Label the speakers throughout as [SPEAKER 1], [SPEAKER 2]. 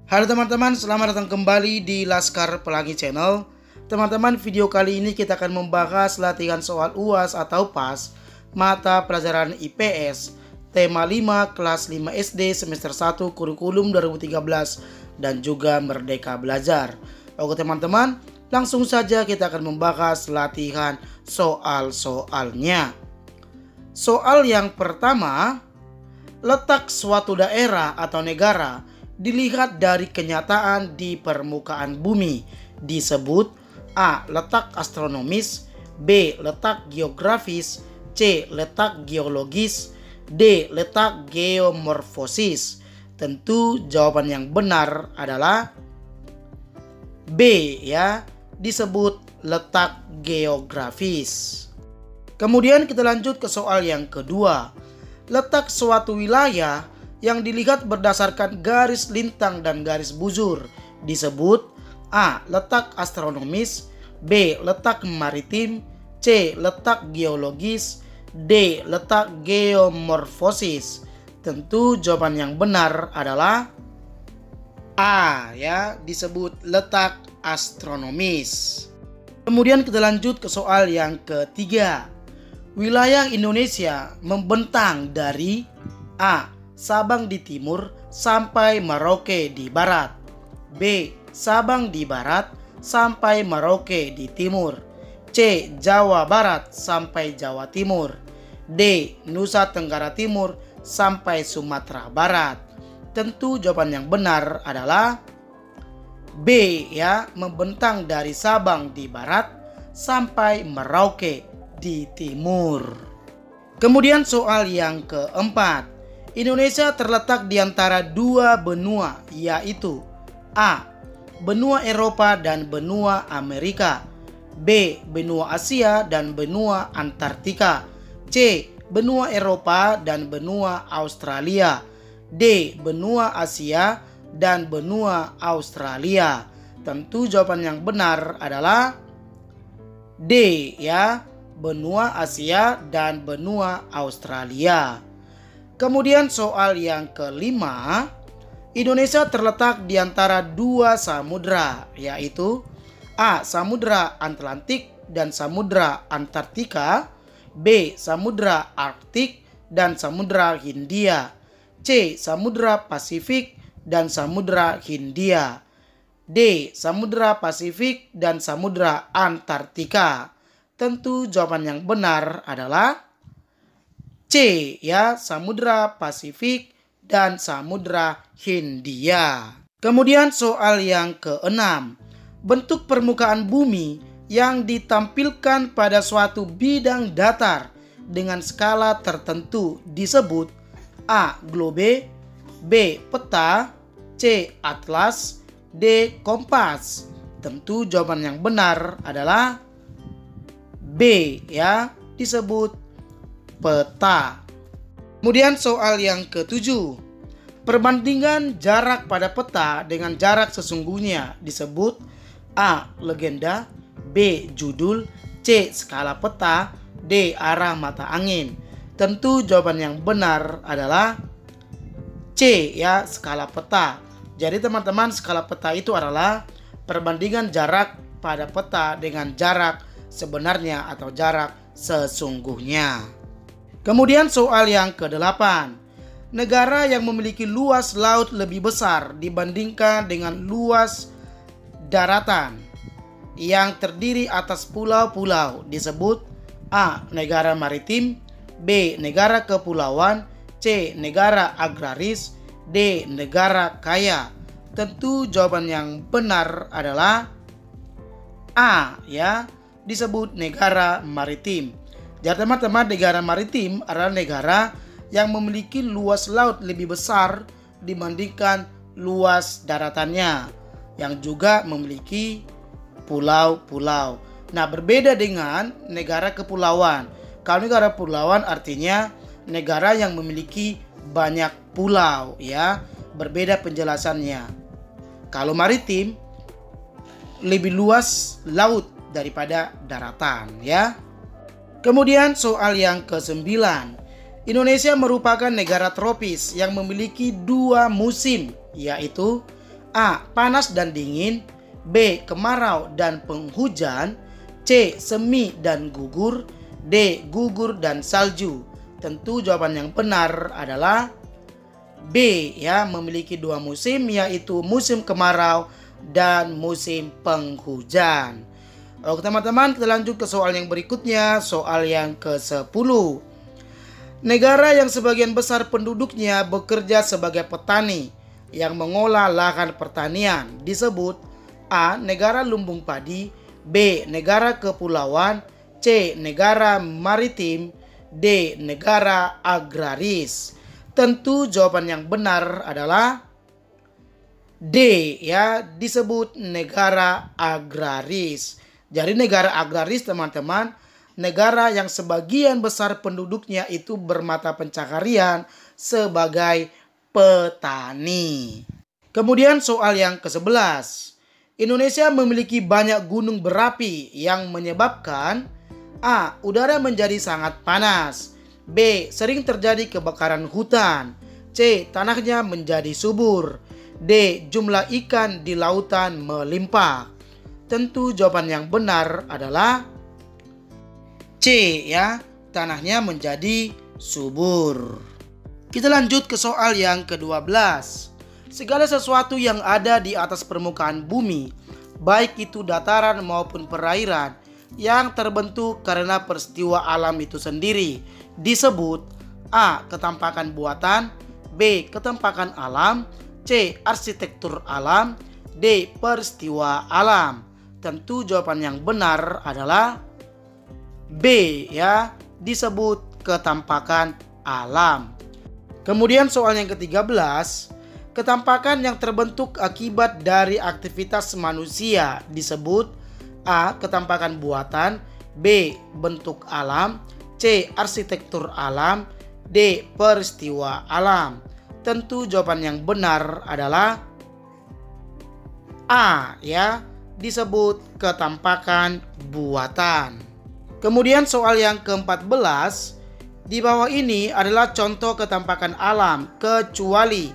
[SPEAKER 1] Halo teman-teman, selamat datang kembali di Laskar Pelangi Channel. Teman-teman, video kali ini kita akan membahas latihan soal UAS atau PAS mata pelajaran IPS tema 5 kelas 5 SD semester 1 kurikulum 2013 dan juga Merdeka Belajar. Oke teman-teman, langsung saja kita akan membahas latihan soal-soalnya. Soal yang pertama, letak suatu daerah atau negara dilihat dari kenyataan di permukaan bumi disebut A. Letak astronomis, B. Letak geografis, C. Letak geologis, D. Letak geomorfosis. Tentu jawaban yang benar adalah B, ya, disebut letak geografis. Kemudian kita lanjut ke soal yang kedua. Letak suatu wilayah yang dilihat berdasarkan garis lintang dan garis bujur disebut A. Letak astronomis, B. Letak maritim, C. Letak geologis, D. Letak geomorfosis. Tentu jawaban yang benar adalah A, ya, disebut letak astronomis. Kemudian kita lanjut ke soal yang ketiga. Wilayah Indonesia membentang dari A. Sabang di timur sampai Merauke di barat, B. Sabang di barat sampai Merauke di timur, C. Jawa Barat sampai Jawa Timur, D. Nusa Tenggara Timur sampai Sumatera Barat. Tentu jawaban yang benar adalah B, ya, membentang dari Sabang di barat sampai Merauke di timur. Kemudian soal yang keempat. Indonesia terletak di antara dua benua, yaitu A. Benua Eropa dan benua Amerika, B. Benua Asia dan benua Antartika, C. Benua Eropa dan benua Australia, D. Benua Asia dan benua Australia. Tentu jawaban yang benar adalah D, ya, benua Asia dan benua Australia. Kemudian soal yang kelima, Indonesia terletak di antara dua samudra, yaitu A. Samudra Atlantik dan Samudra Antartika, B. Samudra Arktik dan Samudra Hindia, C. Samudra Pasifik dan Samudra Hindia, D. Samudra Pasifik dan Samudra Antartika. Tentu jawaban yang benar adalah C, ya, Samudra Pasifik dan Samudra Hindia. Kemudian soal yang keenam. Bentuk permukaan bumi yang ditampilkan pada suatu bidang datar dengan skala tertentu disebut A. Globe, B. Peta, C. Atlas, D. Kompas. Tentu jawaban yang benar adalah B, ya, disebut peta. Kemudian soal yang ketujuh. Perbandingan jarak pada peta dengan jarak sesungguhnya disebut A. Legenda, B. Judul, C. Skala peta, D. Arah mata angin. Tentu jawaban yang benar adalah C, ya, skala peta. Jadi teman-teman, skala peta itu adalah perbandingan jarak pada peta dengan jarak sebenarnya atau jarak sesungguhnya. Kemudian soal yang ke-8. Negara yang memiliki luas laut lebih besar dibandingkan dengan luas daratan yang terdiri atas pulau-pulau disebut A. Negara maritim, B. Negara kepulauan, C. Negara agraris, D. Negara kaya. Tentu jawaban yang benar adalah A, ya, disebut negara maritim. Jadi teman-teman, negara maritim adalah negara yang memiliki luas laut lebih besar dibandingkan luas daratannya, yang juga memiliki pulau-pulau. Nah, berbeda dengan negara kepulauan. Kalau negara kepulauan artinya negara yang memiliki banyak pulau, ya, berbeda penjelasannya. Kalau maritim lebih luas laut daripada daratan, ya. Kemudian soal yang ke-9. Indonesia merupakan negara tropis yang memiliki dua musim, yaitu A. Panas dan dingin, B. Kemarau dan penghujan, C. Semi dan gugur, D. Gugur dan salju. Tentu jawaban yang benar adalah B, ya, memiliki dua musim, yaitu musim kemarau dan musim penghujan. Oke teman-teman, kita lanjut ke soal yang berikutnya, soal yang ke-10. Negara yang sebagian besar penduduknya bekerja sebagai petani yang mengolah lahan pertanian disebut A. Negara lumbung padi, B. Negara kepulauan, C. Negara maritim, D. Negara agraris. Tentu jawaban yang benar adalah D, ya, disebut negara agraris. Jadi negara agraris teman-teman, negara yang sebagian besar penduduknya itu bermata pencaharian sebagai petani. Kemudian soal yang ke-11. Indonesia memiliki banyak gunung berapi yang menyebabkan A. Udara menjadi sangat panas, B. Sering terjadi kebakaran hutan, C. Tanahnya menjadi subur, D. Jumlah ikan di lautan melimpah. Tentu jawaban yang benar adalah C, ya, tanahnya menjadi subur. Kita lanjut ke soal yang ke-12. Segala sesuatu yang ada di atas permukaan bumi, baik itu dataran maupun perairan, yang terbentuk karena peristiwa alam itu sendiri disebut A. Ketampakan buatan, B. Ketampakan alam, C. Arsitektur alam, D. Peristiwa alam. Tentu jawaban yang benar adalah B, ya, disebut ketampakan alam. Kemudian soal yang ke-13. Ketampakan yang terbentuk akibat dari aktivitas manusia disebut A. Ketampakan buatan, B. Bentuk alam, C. Arsitektur alam, D. Peristiwa alam. Tentu jawaban yang benar adalah A, ya, disebut ketampakan buatan. Kemudian soal yang ke-14. Di bawah ini adalah contoh ketampakan alam kecuali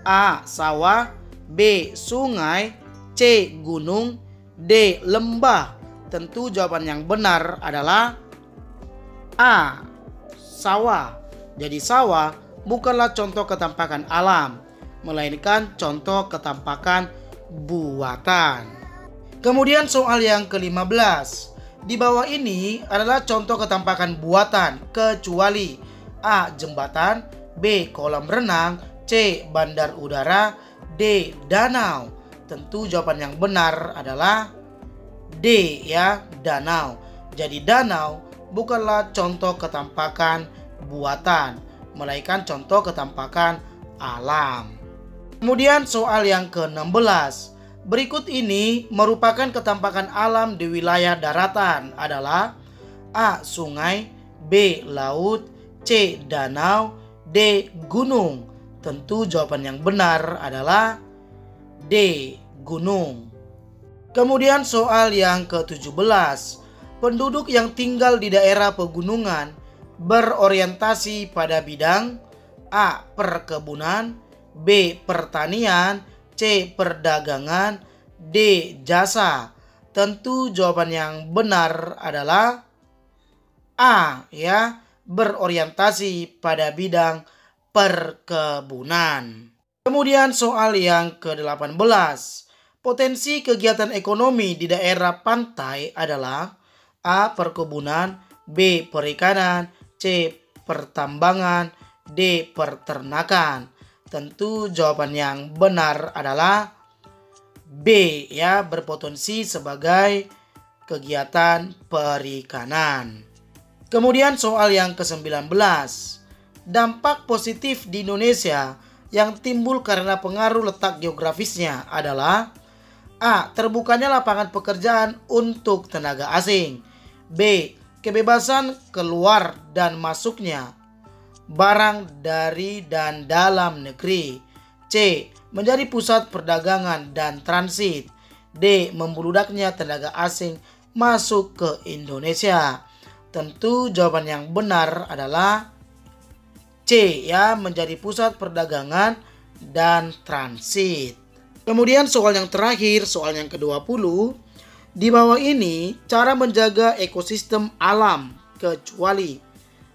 [SPEAKER 1] A. Sawah, B. Sungai, C. Gunung, D. Lembah. Tentu jawaban yang benar adalah A. Sawah. Jadi sawah bukanlah contoh ketampakan alam, melainkan contoh ketampakan buatan. Kemudian soal yang ke-15. Di bawah ini adalah contoh ketampakan buatan kecuali A. Jembatan, B. Kolam renang, C. Bandar udara, D. Danau. Tentu jawaban yang benar adalah D, ya, danau. Jadi danau bukanlah contoh ketampakan buatan, melainkan contoh ketampakan alam. Kemudian soal yang ke-16. Berikut ini merupakan ketampakan alam di wilayah daratan adalah A. Sungai, B. Laut, C. Danau, D. Gunung. Tentu jawaban yang benar adalah D. Gunung. Kemudian soal yang ke-17. Penduduk yang tinggal di daerah pegunungan berorientasi pada bidang A. Perkebunan, B. Pertanian, C. Perdagangan, D. Jasa. Tentu jawaban yang benar adalah A, ya, berorientasi pada bidang perkebunan. Kemudian soal yang ke-18. Potensi kegiatan ekonomi di daerah pantai adalah A. Perkebunan, B. Perikanan, C. Pertambangan, D. Peternakan. Tentu jawaban yang benar adalah B, ya, berpotensi sebagai kegiatan perikanan. Kemudian soal yang ke-19. Dampak positif di Indonesia yang timbul karena pengaruh letak geografisnya adalah A. Terbukanya lapangan pekerjaan untuk tenaga asing, B. Kebebasan keluar dan masuknya barang dari dan dalam negeri, C. Menjadi pusat perdagangan dan transit, D. Membeludaknya tenaga asing masuk ke Indonesia. Tentu jawaban yang benar adalah C, ya, menjadi pusat perdagangan dan transit. Kemudian soal yang terakhir, soal yang ke-20. Di bawah ini cara menjaga ekosistem alam kecuali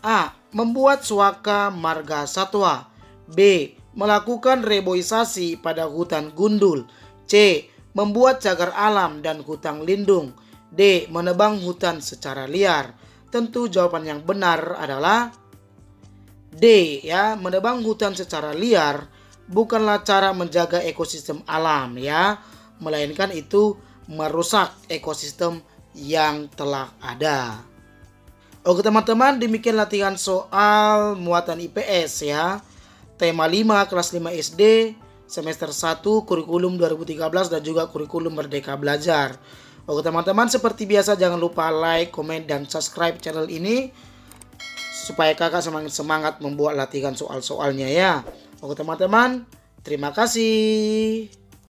[SPEAKER 1] A. Membuat suaka marga satwa. B. Melakukan reboisasi pada hutan gundul. C. Membuat cagar alam dan hutan lindung. D. Menebang hutan secara liar. Tentu jawaban yang benar adalah D, ya. Menebang hutan secara liar bukanlah cara menjaga ekosistem alam, ya, melainkan itu merusak ekosistem yang telah ada. Oke teman-teman, demikian latihan soal muatan IPS, ya. Tema 5 kelas 5 SD semester 1 kurikulum 2013 dan juga kurikulum Merdeka Belajar. Oke teman-teman, seperti biasa jangan lupa like, komen, dan subscribe channel ini supaya kakak semakin semangat membuat latihan soal-soalnya, ya. Oke teman-teman, terima kasih.